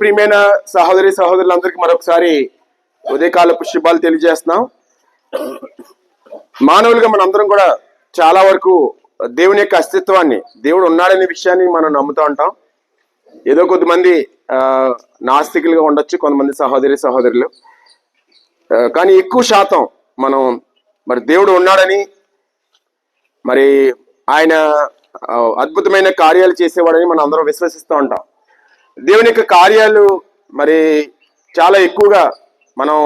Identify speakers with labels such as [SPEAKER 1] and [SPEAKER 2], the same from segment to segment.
[SPEAKER 1] ప్రియమైన సహోదరి సహోదరులందరికీ మరొకసారి ఉదయకాలపు శుభాలు తెలియజేస్తున్నాం. మానవులుగా మనందరం కూడా చాలా వరకు దేవుని యొక్క అస్తిత్వాన్ని, దేవుడు ఉన్నాడనే విషయాన్ని మనం నమ్ముతూ ఉంటాం. ఏదో కొద్దిమంది నాస్తికులుగా ఉండొచ్చు, కొంతమంది సహోదరులు. కానీ ఎక్కువ శాతం మనం మరి దేవుడు ఉన్నాడని, మరి ఆయన అద్భుతమైన కార్యాలు చేసేవాడని మనం అందరం విశ్వసిస్తూ ఉంటాం. దేవుని యొక్క కార్యాలు మరి చాలా ఎక్కువగా మనం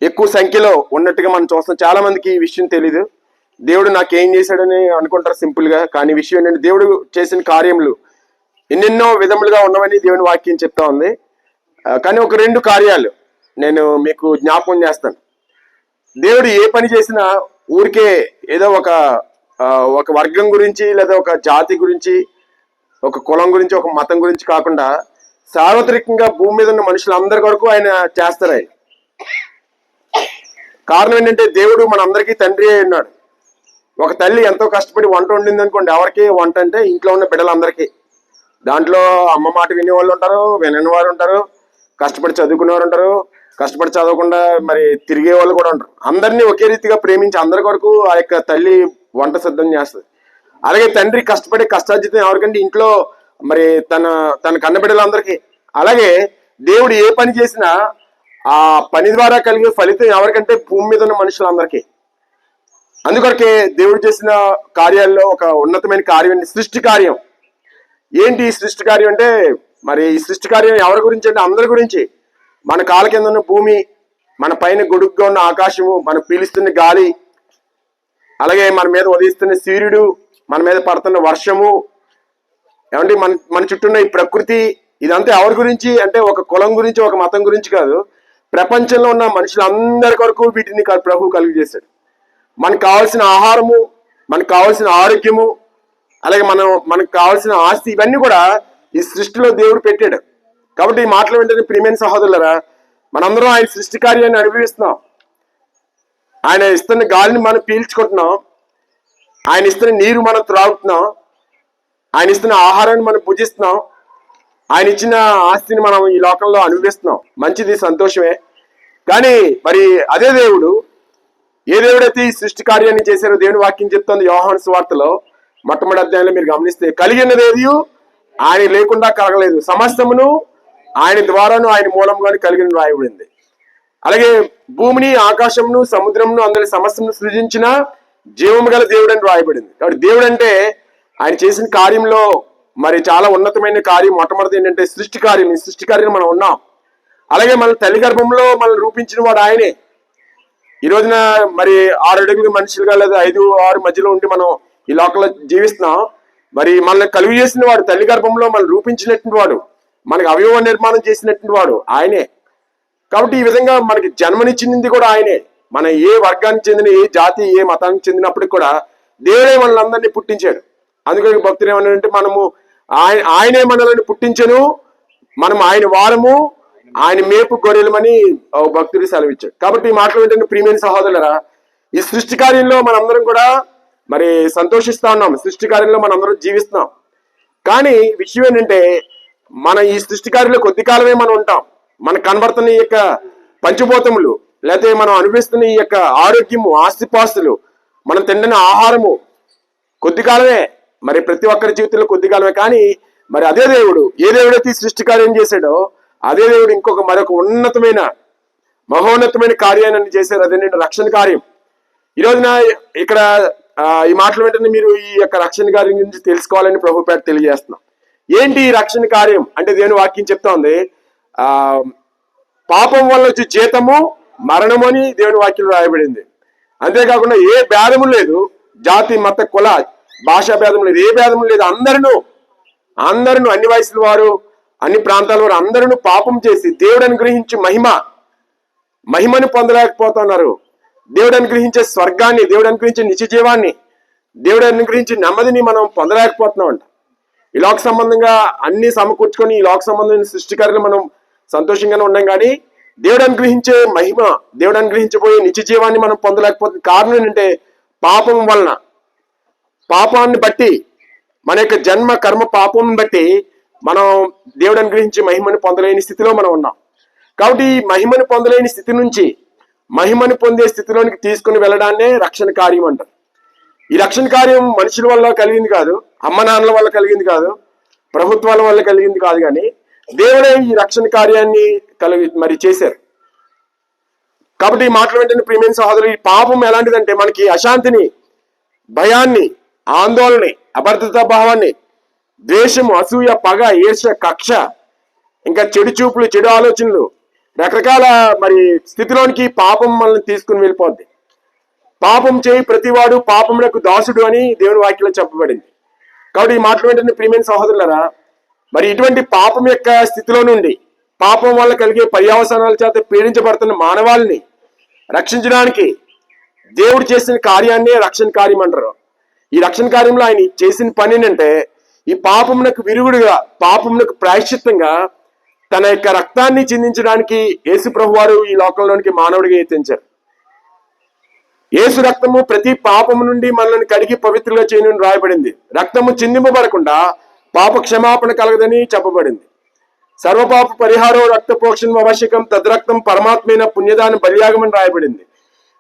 [SPEAKER 1] ఎక్కువ సంఖ్యలో ఉన్నట్టుగా మనం చూస్తాం. చాలా మందికి ఈ విషయం తెలీదు. దేవుడు నాకేం చేశాడని అనుకుంటారు సింపుల్గా. కానీ విషయం ఏంటంటే దేవుడు చేసిన కార్యములు ఎన్నెన్నో విధములుగా ఉన్నవని దేవుని వాక్యం చెప్తా ఉంది. కానీ ఒక 2 కార్యాలు నేను మీకు జ్ఞాపకం చేస్తాను. దేవుడు ఏ పని చేసినా ఊరికే ఏదో ఒక వర్గం గురించి లేదా ఒక జాతి గురించి, ఒక కులం గురించి, ఒక మతం గురించి కాకుండా సార్వత్రికంగా భూమి మీద ఉన్న మనుషులందరి వరకు ఆయన చేస్తారు. ఆయన కారణం ఏంటంటే దేవుడు మనందరికీ తండ్రి అయి ఉన్నాడు. ఒక తల్లి ఎంతో కష్టపడి వంట వండింది అనుకోండి, ఎవరికి వంట అంటే ఇంట్లో ఉన్న బిడ్డలందరికీ. దాంట్లో అమ్మ మాట వినేవాళ్ళు ఉంటారు, వినని వారు ఉంటారు, కష్టపడి చదువుకునేవారు ఉంటారు, కష్టపడి చదవకుండా మరి తిరిగే వాళ్ళు కూడా ఉంటారు. అందరినీ ఒకే రీతిగా ప్రేమించి అందరి వరకు ఆ యొక్క తల్లి వంట సిద్ధం చేస్తుంది. అలాగే తండ్రి కష్టపడి కష్టార్జితం ఎవరికంటే ఇంట్లో మరి తన కన్నబిడ్డలందరికీ. అలాగే దేవుడు ఏ పని చేసినా ఆ పని ద్వారా కలిగే ఫలితం ఎవరికంటే భూమి మీద ఉన్న మనుషులందరికీ. అందుకొరకే దేవుడు చేసిన కార్యాల్లో ఒక ఉన్నతమైన కార్యం సృష్టి కార్యం. ఏంటి ఈ సృష్టి కార్యం అంటే, మరి ఈ సృష్టి కార్యం ఎవరి గురించి అంటే అందరి గురించి. మన కాళ్ళ కింద ఉన్న భూమి, మన పైన గొడుగ్గా ఉన్న ఆకాశము, మన పీలుస్తున్న గాలి, అలాగే మన మీద ఉదయిస్తున్న సూర్యుడు, మన మీద పడుతున్న వర్షము, ఏమంటే మన చుట్టూ ఉన్న ఈ ప్రకృతి, ఇదంతా ఎవరి గురించి అంటే ఒక కులం గురించి, ఒక మతం గురించి కాదు. ప్రపంచంలో ఉన్న మనుషులందరి కొరకు వీటిని ప్రభు కలిగజేశాడు. మనకు కావాల్సిన ఆహారము, మనకు కావాల్సిన ఆరోగ్యము, అలాగే మనకు కావాల్సిన ఆస్తి, ఇవన్నీ కూడా ఈ సృష్టిలో దేవుడు పెట్టాడు. కాబట్టి ఈ మాటలు వెంటనే ప్రియమైన సహోదరులరా, మనందరం ఆయన సృష్టి కార్యాన్ని అనుభవిస్తున్నాం. ఆయన ఇస్తున్న గాలిని మనం పీల్చుకుంటున్నాం, ఆయన ఇస్తున్న నీరు మనం త్రాగుతున్నాం, ఆయన ఇస్తున్న ఆహారాన్ని మనం భుజిస్తున్నాం, ఆయన ఇచ్చిన ఆస్తిని మనం ఈ లోకంలో అనుభవిస్తున్నాం. మంచిది, సంతోషమే. కానీ మరి అదే దేవుడు, ఏ దేవుడైతే ఈ సృష్టి కార్యాన్ని చేశారో దేవుని వాక్యం చెప్తుంది యోహాను సువార్తలో మొట్టమొదటి అధ్యాయంలో మీరు గమనిస్తే, కలిగినదేది ఆయన లేకుండా కలగలేదు, సమస్తమును ఆయన ద్వారాను ఆయన మూలంగాను కలిగిన రాయబడింది. అలాగే భూమిని, ఆకాశమును, సముద్రమును, అందరి సమస్తమును సృజించిన జీవము గల దేవుడు అని రాయబడింది. కాబట్టి దేవుడు అంటే ఆయన చేసిన కార్యంలో మరి చాలా ఉన్నతమైన కార్యం. మొట్టమొదటి ఏంటంటే సృష్టి కార్యం. ఈ సృష్టి కార్యం మనం ఉన్నాం. అలాగే మన తల్లి గర్భంలో మనం రూపించిన వాడు ఆయనే. ఈ రోజున మరి 6 అడుగులు మనుషులుగా లేదా 5, 6 మధ్యలో ఉండి మనం ఈ లోకంలో జీవిస్తున్నాం. మరి మనల్ని కలుగు చేసిన వాడు, తల్లి గర్భంలో మనం రూపించినటువంటి వాడు, మనకు అవయవ నిర్మాణం చేసినటువంటి వాడు ఆయనే. కాబట్టి ఈ విధంగా మనకి జన్మనిచ్చింది కూడా ఆయనే. మన ఏ వర్గానికి చెందిన, ఏ జాతి, ఏ మతానికి చెందినప్పటికి కూడా దేవుడే మనల్ని అందరినీ పుట్టించాడు. అందుకని భక్తులు ఏమన్నారంటే, ఆయనే మనల్ని పుట్టించను, మనం ఆయన వారము, ఆయన మేపు గొర్రెలమని భక్తుడు సెలవిచ్చాడు. కాబట్టి ఈ మాటలు ఏంటంటే ప్రియమైన సహోదరులరా, ఈ సృష్టి కార్యంలో మనందరం కూడా మరి సంతోషిస్తా ఉన్నాం. సృష్టి కార్యంలో మనందరం జీవిస్తున్నాం. కానీ విషయం ఏంటంటే, మన ఈ సృష్టి కార్యంలో కొద్ది కాలమే మనం ఉంటాం. మనకు కనబడుతున్న ఈ యొక్క పంచభూతములు, లేకపోతే మనం అనుభవిస్తున్న ఈ యొక్క ఆరోగ్యము, ఆస్తిపాస్తులు, మనం తింటున్న ఆహారము కొద్ది కాలమే. మరి ప్రతి ఒక్కరి జీవితంలో కొద్ది కాలమే. కానీ మరి అదే దేవుడు, ఏ దేవుడైతే ఈ సృష్టి కార్యం చేశాడో అదే దేవుడు మరొక ఉన్నతమైన, మహోన్నతమైన కార్యాన్ని చేశారు. అదేంటంటే రక్షణ కార్యం. ఈ రోజున ఇక్కడ ఈ మాటలు వెంటనే మీరు ఈ యొక్క రక్షణ కార్యం గురించి తెలుసుకోవాలని ప్రభుపేట తెలియజేస్తున్నాం. ఏంటి ఈ రక్షణ కార్యం అంటే, దేవుని వాక్యం చెప్తా ఉంది, పాపం వల్ల వచ్చే జీతము మరణము అని దేవుని వాక్యం రాయబడింది. అంతేకాకుండా ఏ భేదము లేదు, జాతి, మత, కుల, భాషా భేదం లేదు, ఏ భేదం లేదు. అందరూ అన్ని వయసుల వారు, అన్ని ప్రాంతాల వారు అందరూ పాపం చేసి దేవుడు అనుగ్రహించి మహిమను పొందలేకపోతున్నారు. దేవుడు అనుగ్రహించే స్వర్గాన్ని, దేవుడు అనుగ్రహించే నిత్య జీవాన్ని, దేవుడు అనుగ్రహించే నెమ్మదిని మనం పొందలేకపోతున్నాం అంట. ఈ లోక సంబంధంగా అన్ని సమకూర్చుకొని ఈ లోక సంబంధమైన సృష్టికారులు మనం సంతోషంగానే ఉన్నాం. కానీ దేవుడు అనుగ్రహించే మహిమ, దేవుడు అనుగ్రహించబోయే నిత్య జీవాన్ని మనం పొందలేకపోతుంది. కారణం ఏంటంటే పాపం వలన, పాపాన్ని బట్టి, మన యొక్క జన్మ కర్మ పాపం బట్టి మనం దేవుడు అనుగ్రహించి మహిమను పొందలేని స్థితిలో మనం ఉన్నాం. కాబట్టి ఈ మహిమను పొందలేని స్థితి నుంచి మహిమను పొందే స్థితిలోనికి తీసుకుని వెళ్ళడాన్నే రక్షణ కార్యం అంటారు. ఈ రక్షణ కార్యం మనుషుల వల్ల కలిగింది కాదు, అమ్మ నాన్నల వల్ల కలిగింది కాదు, ప్రభుత్వాల వల్ల కలిగింది కాదు, కానీ దేవుడే ఈ రక్షణ కార్యాన్ని మరి చేశారు. కాబట్టి ఈ మాటలు వెంటనే ప్రియమైన సహోదరులు, ఈ పాపం ఎలాంటిదంటే మనకి అశాంతిని, భయాన్ని, ఆందోళన, అభద్రతా భావాన్ని, ద్వేషము, అసూయ, పగ, ఈర్ష్య, కక్ష, ఇంకా చెడు చూపులు, చెడు ఆలోచనలు, రకరకాల మరి స్థితిలోనికి పాపం మనల్ని తీసుకుని వెళ్ళిపోద్ది. పాపం చేయి ప్రతివాడు పాపమునకు దాసుడు అని దేవుని వాక్యంలో చెప్పబడింది. కాబట్టి ఈ మాటలు వెంటనే ప్రియమైన సహోదరులరా, మరి ఇటువంటి పాపం యొక్క స్థితిలో నుండి, పాపం వల్ల కలిగే పర్యవసానాల చేత పీడించబడుతున్న మానవాళిని రక్షించడానికి దేవుడు చేసిన కార్యాన్నే రక్షణ కార్యం అంటారు. ఈ రక్షణ కార్యంలో ఆయన చేసిన పని ఏంటంటే, ఈ పాపమునకు విరుగుడుగా, పాపమునకు ప్రాయశ్చిత్తంగా తన యొక్క రక్తాన్ని చిందించడానికి యేసు ప్రభు వారు ఈ లోకంలోనికి మానవుడిగా ఎత్తించారు. యేసు రక్తము ప్రతి పాపము నుండి మనల్ని కడిగి పవిత్రంగా చేయని రాయబడింది. రక్తము చిందింపబడకుండా పాప క్షమాపణ కలగదని చెప్పబడింది. సర్వపాప పరిహారం రక్తపోక్షణ ఆవశ్యకం, తద్రక్తం పరమాత్మైన పుణ్యదానం బలియాగమని రాయబడింది.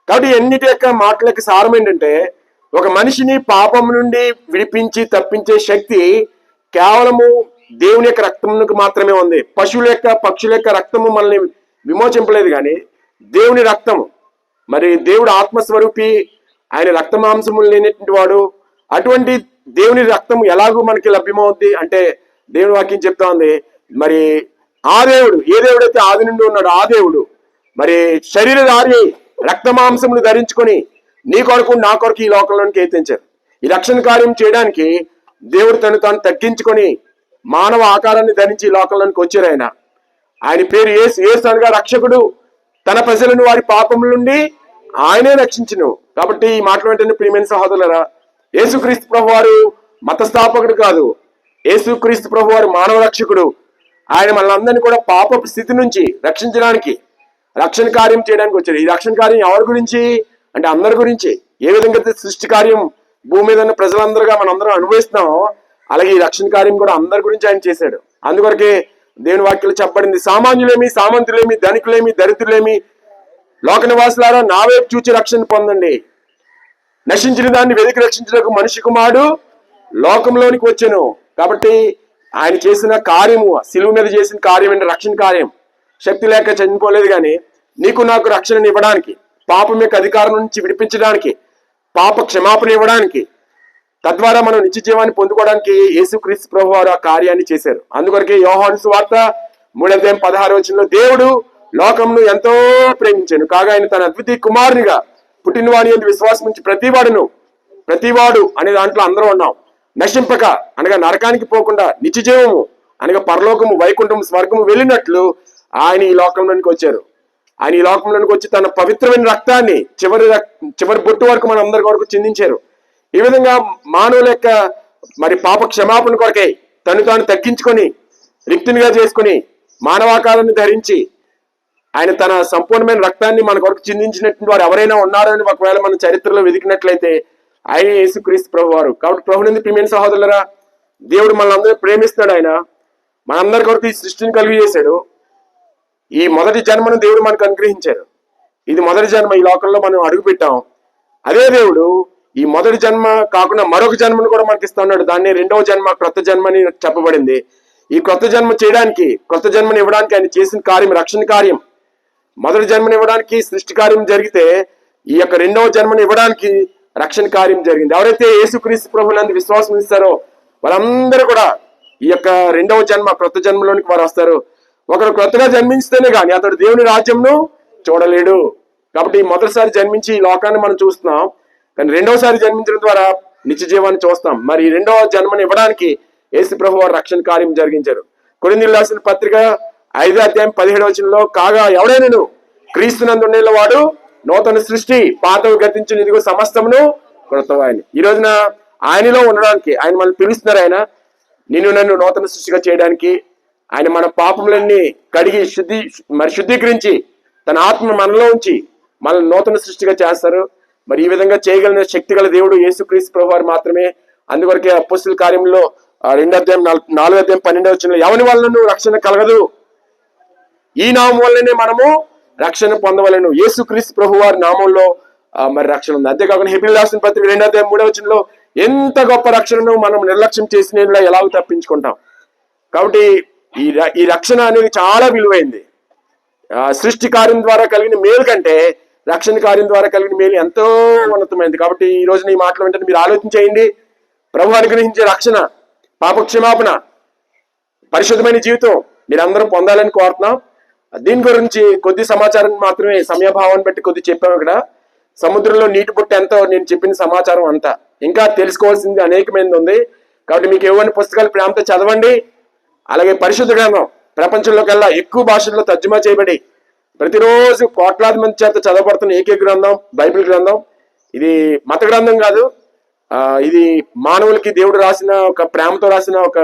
[SPEAKER 1] కాబట్టి ఎన్నిటి యొక్క మాటలకి సారం ఏంటంటే, ఒక మనిషిని పాపం నుండి విడిపించి తప్పించే శక్తి కేవలము దేవుని యొక్క రక్తమునకు మాత్రమే ఉంది. పశువుల యొక్క, పక్షుల యొక్క రక్తము మనల్ని విమోచింపలేదు, కానీ దేవుని రక్తము, మరి దేవుడు ఆత్మస్వరూపి, ఆయన రక్త మాంసములు లేనటువంటి వాడు. అటువంటి దేవుని రక్తము ఎలాగూ మనకి లభ్యమవుద్ది అంటే, దేవుని వాక్యం చెప్తా ఉంది, మరి ఆ దేవుడు, ఏ దేవుడైతే ఆది నుండి ఉన్నాడు ఆ దేవుడు మరి శరీరధారి రక్త మాంసములు ధరించుకొని నీ కొరకు నా కొరకు ఈ లోకంలోనికి ఎత్తించారు. ఈ రక్షణ కార్యం చేయడానికి దేవుడు తను తాను తగ్గించుకొని మానవ ఆకారాన్ని ధరించి ఈ లోకంలోనికి వచ్చారు. ఆయన పేరు యేసు. యేసు అనగా రక్షకుడు. తన ప్రజలను వారి పాపముల నుండి ఆయనే రక్షించును. కాబట్టి ఈ మాటలు వెంటనే ప్రియమైన సహోదరులరా, యేసుక్రీస్తు ప్రభు వారు మతస్థాపకుడు కాదు, యేసుక్రీస్తు ప్రభు వారు మానవ రక్షకుడు. ఆయన మనందరినీ కూడా పాపపు స్థితి నుంచి రక్షించడానికి, రక్షణ కార్యం చేయడానికి వచ్చారు. ఈ రక్షణ కార్యం ఎవరి గురించి అంటే అందరి గురించి. ఏ విధంగా సృష్టి కార్యం భూమి మీద ఉన్న ప్రజలందరుగా మనందరం అనుభవిస్తున్నామో, అలాగే ఈ రక్షణ కార్యం కూడా అందరి గురించి ఆయన చేశాడు. అందుకొరకే దేవుని వాక్యాలు చెప్పబడింది, సామాన్యులేమి, సామంతులేమి, ధనికులేమి, దరిద్రులేమి, లోక నివాసులారా నా వైపు చూచి రక్షణ పొందండి. నశించిన దాన్ని వెతికి రక్షించడానికి మనిషి కుమారుడు లోకంలోనికి వచ్చాను. కాబట్టి ఆయన చేసిన కార్యము, సిలువ మీద చేసిన కార్యం అంటే రక్షణ కార్యం. శక్తి లేక చనిపోలేదు, కానీ నీకు నాకు రక్షణను ఇవ్వడానికి, పాపం యొక్క అధికారం నుంచి విడిపించడానికి, పాప క్షమాపణ ఇవ్వడానికి, తద్వారా మనం నిత్య జీవాన్ని పొందుకోవడానికి యేసుక్రీస్తు ప్రభు వారు ఆ కార్యాన్ని చేశారు. అందుకొరకే యోహాను సువార్త 3:16 దేవుడు లోకంను ఎంతో ప్రేమించాను కాగా ఆయన తన అద్వితీయ కుమారునిగా పుట్టినవాని యందు విశ్వాసం ఉంచి ప్రతివాడు అనే దాంట్లో అందరూ ఉన్నాం, నశింపక అనగా నరకానికి పోకుండా నిత్య జీవము అనగా పరలోకము, వైకుంఠము, స్వర్గము వెళ్ళినట్లు ఆయన ఈ లోకంలోనికి వచ్చారు. ఆయన ఈ లోకంలోనికి వచ్చి తన పవిత్రమైన రక్తాన్ని చివరి బొట్టు వరకు మన అందరి వరకు చిందించారు. ఈ విధంగా మానవుల యొక్క మరి పాప క్షమాపణ కొరకై తను తాను తగ్గించుకొని రిక్తునిగా చేసుకుని మానవాకారాన్ని ధరించి ఆయన తన సంపూర్ణమైన రక్తాన్ని మన కొరకు చిందించినటువంటి వారు ఎవరైనా ఉన్నారని ఒకవేళ మన చరిత్రలో వెతికినట్లయితే ఆయన యేసుక్రీస్తు ప్రభు వారు. కాబట్టి ప్రభునందు ప్రియమైన సహోదరులరా, దేవుడు మనల్ని అందరూ ప్రేమిస్తాడు. ఆయన మనందరి కొరకు ఈ సృష్టిని కలిగి చేశాడు. ఈ మొదటి జన్మను దేవుడు మనకు అనుగ్రహించారు. ఇది మొదటి జన్మ, ఈ లోకంలో మనం అడుగు పెట్టాం. అదే దేవుడు ఈ మొదటి జన్మ కాకుండా మరొక జన్మను కూడా మనకి ఇస్తా ఉన్నాడు. దాన్ని రెండవ జన్మ, క్రొత్త జన్మ అని చెప్పబడింది. ఈ క్రొత్త జన్మ చేయడానికి, క్రొత్త జన్మను ఇవ్వడానికి ఆయన చేసిన కార్యం రక్షణ కార్యం. మొదటి జన్మను ఇవ్వడానికి సృష్టి కార్యం జరిగితే, ఈ యొక్క రెండవ జన్మను ఇవ్వడానికి రక్షణ కార్యం జరిగింది. ఎవరైతే యేసుక్రీస్తు ప్రభునందు విశ్వాసం ఇస్తారో వాళ్ళందరూ కూడా ఈ యొక్క రెండవ జన్మ, క్రొత్త జన్మలోనికి వారు వస్తారు. ఒకరు క్రొత్తగా జన్మించితేనే కానీ అతడు దేవుని రాజ్యంను చూడలేడు. కాబట్టి మొదటిసారి జన్మించి ఈ లోకాన్ని మనం చూస్తున్నాం, కానీ రెండవసారి జన్మించడం ద్వారా నిత్య జీవాన్ని చూస్తాం. మరి ఈ రెండవ జన్మను ఇవ్వడానికి యేసు ప్రభు వారు రక్షణ కార్యం జరిగించారు. కొరింథీయులకు రాసిన పత్రిక 5:17 కాగా ఎవడైనను క్రీస్తునందు ఉండేల వాడు నూతన సృష్టి, పాతవి గతించిన ఇదిగో సమస్తమును క్రొత్తవాయని. ఈ రోజున ఆయనలో ఉండడానికి ఆయన మనల్ని పిలుస్తున్నారు. ఆయన నిన్ను నన్ను నూతన సృష్టిగా చేయడానికి ఆయన మన పాపములన్నీ కడిగి శుద్ధీకరించి తన ఆత్మ మనలో ఉంచి మనల్ని నూతన సృష్టిగా చేస్తారు. మరి ఈ విధంగా చేయగలిగిన శక్తి గల దేవుడు యేసుక్రీస్తు ప్రభు వారు మాత్రమే. అందువరకే అపోస్తలుల కార్యంలో 2వ అధ్యాయం 4వ అధ్యాయం 12వ వచనంలో ఎవని వలన రక్షణ కలగదు, ఈ నామం వల్లనే మనము రక్షణ పొందవలెను. యేసుక్రీస్తు ప్రభు వారి నామంలో మరి రక్షణ ఉంది. అంతేకాకుండా హెబ్రీయులకు రాసిన పత్రిక 2వ అధ్యాయం 3వ వచనంలో ఎంత గొప్ప రక్షణను మనం నిర్లక్ష్యం చేసిన ఎలాగో తప్పించుకుంటాం. కాబట్టి ఈ రక్షణ అనేది చాలా విలువైంది. సృష్టి కార్యం ద్వారా కలిగిన మేలు కంటే రక్షణ కార్యం ద్వారా కలిగిన మేలు ఎంతో ఉన్నతమైంది. కాబట్టి ఈ రోజున ఈ మాటలు వెంటనే మీరు ఆలోచించేయండి. ప్రభు అనుగ్రహించే రక్షణ, పాప క్షమాపణ, పరిశుద్ధమైన జీవితం మీరందరూ పొందాలని కోరుతున్నాం. దీని గురించి కొద్ది సమాచారం మాత్రమే, సమయభావాన్ని బట్టి కొద్ది చెప్పాము. ఇక్కడ సముద్రంలో నీటి బుట్ట ఎంతో నేను చెప్పిన సమాచారం అంతా. ఇంకా తెలుసుకోవాల్సింది అనేకమైనది ఉంది. కాబట్టి మీకు ఏమైనా పుస్తకాలు ప్రేమతో చదవండి. అలాగే పరిశుద్ధ గ్రంథం ప్రపంచంలోకెల్లా ఎక్కువ భాషల్లో తర్జుమా చేయబడి ప్రతిరోజు కోట్లాది మంది చేత చదవబడుతున్న ఏకైక గ్రంథం బైబిల్ గ్రంథం. ఇది మత గ్రంథం కాదు, ఇది మానవులకి దేవుడు రాసిన ఒక ప్రేమతో రాసిన ఒక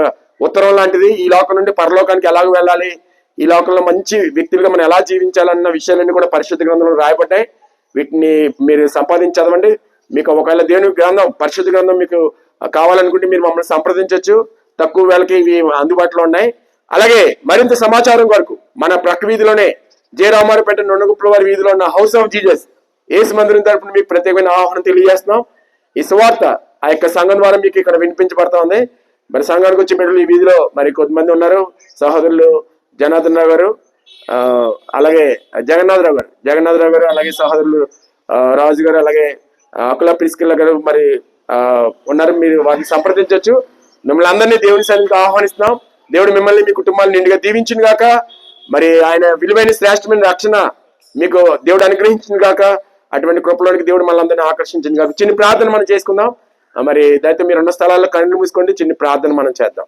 [SPEAKER 1] ఉత్తరం లాంటిది. ఈ లోకం నుండి పరలోకానికి ఎలాగ వెళ్ళాలి, ఈ లోకంలో మంచి వ్యక్తులుగా మనం ఎలా జీవించాలన్న విషయాలన్నీ కూడా పరిశుద్ధ గ్రంథంలో రాయబడ్డాయి. వీటిని మీరు సంపాదించి చదవండి. మీకు ఒకవేళ దేవుని గ్రంథం, పరిశుద్ధ గ్రంథం మీకు కావాలనుకుంటే మీరు మమ్మల్ని సంప్రదించవచ్చు. తక్కువ వేళకి ఇవి అందుబాటులో ఉన్నాయి. అలాగే మరింత సమాచారం కొరకు మన ప్రక్క వీధిలోనే జే రామారావుపేట నొన్నగుప్పల వారి వీధిలో ఉన్న హౌస్ ఆఫ్ జీసస్ యేసు మందిరం తరపున మీకు ప్రత్యేకమైన ఆహ్వానం తెలియజేస్తున్నాం. ఈ సువార్త ఆ యొక్క సంఘం ద్వారా మీకు ఇక్కడ వినిపించబడతా ఉంది. మరి సంఘానికి వచ్చే బిడ్డలు ఈ వీధిలో మరి కొద్దిమంది ఉన్నారు. సహోదరులు జనార్దన్ రావు గారు, అలాగే జగన్నాథరావు గారు, అలాగే సహోదరులు రాజు గారు, అలాగే అకుల ప్రిస్కిల్ల గారు మరి ఉన్నారు. మీరు వారిని సంప్రదించవచ్చు. మిమ్మల్ని అందరినీ దేవుని సన్నిధికి ఆహ్వానిస్తున్నాం. దేవుడు మిమ్మల్ని మీ కుటుంబాన్ని నిండుగా దీవించిన గాక. మరి ఆయన విలువైన శ్రేష్టమైన రక్షణ మీకు దేవుడు అనుగ్రహించిన గాక. అటువంటి కృపలోనికి దేవుడు మళ్ళీ అందరినీ ఆకర్షించింది కాక. చిన్న ప్రార్థన మనం చేసుకుందాం. మరి దయతో మీరు ఉన్న స్థలాల్లో కళ్ళు మూసుకోండి. చిన్న ప్రార్థన మనం చేద్దాం.